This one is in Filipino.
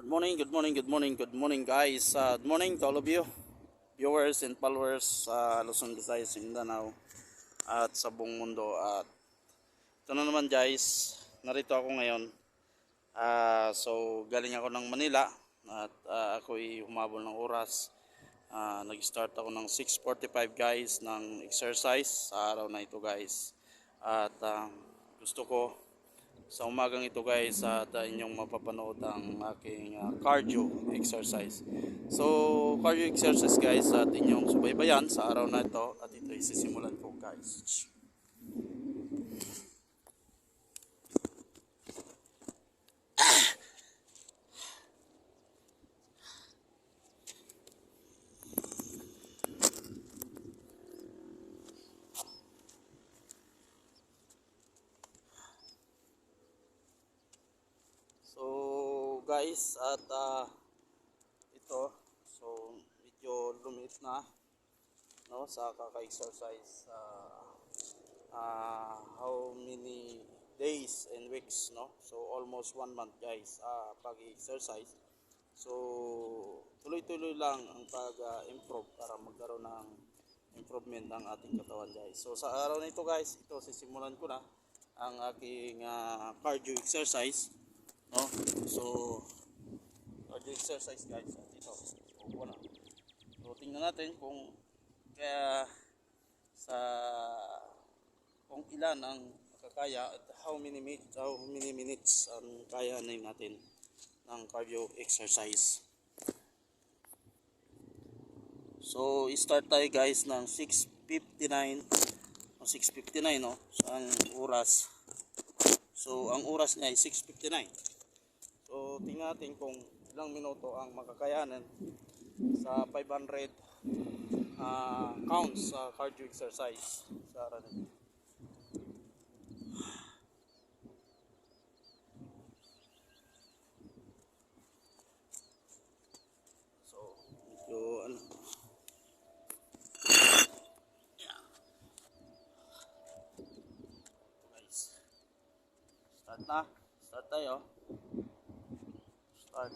Good morning, good morning, good morning, good morning guys. Good morning to all of you, viewers and followers sa Luzon, Visayas, Mindanao at sa buong mundo. At ito na naman guys, narito ako ngayon. So galing ako ng Manila at ako'y humabol ng oras. Nag-start ako ng 6:45 guys ng exercise sa araw na ito guys. At gusto ko sa umagang ito guys at inyong mapapanood ang aking cardio exercise. So cardio exercise guys at inyong subaybayan sa araw na ito at ito isisimulan ko guys. So guys at ito so medyo lumit na no sa kaka-exercise how many days and weeks no, so almost 1 month guys pag-exercise. So tuloy-tuloy lang ang pag-improve para magkaroon ng improvement ng ating katawan guys. So sa araw na ito guys, ito sisimulan ko na ang aking cardio exercise no. So cardio exercise guys at ito upo na. So tingnan natin kung kaya sa kung ilan ang makakaya at how many minutes ang kaya natin ng cardio exercise. So start tayo guys ng 6:59 o 6:59 no, so ang oras. So ang oras niya ay 6:59. So tingnan natin kung ilang minuto ang makakayanan sa 500 counts sa cardio exercise sa araw nito. So medyo ano, yeah. Guys, start tayo. Start.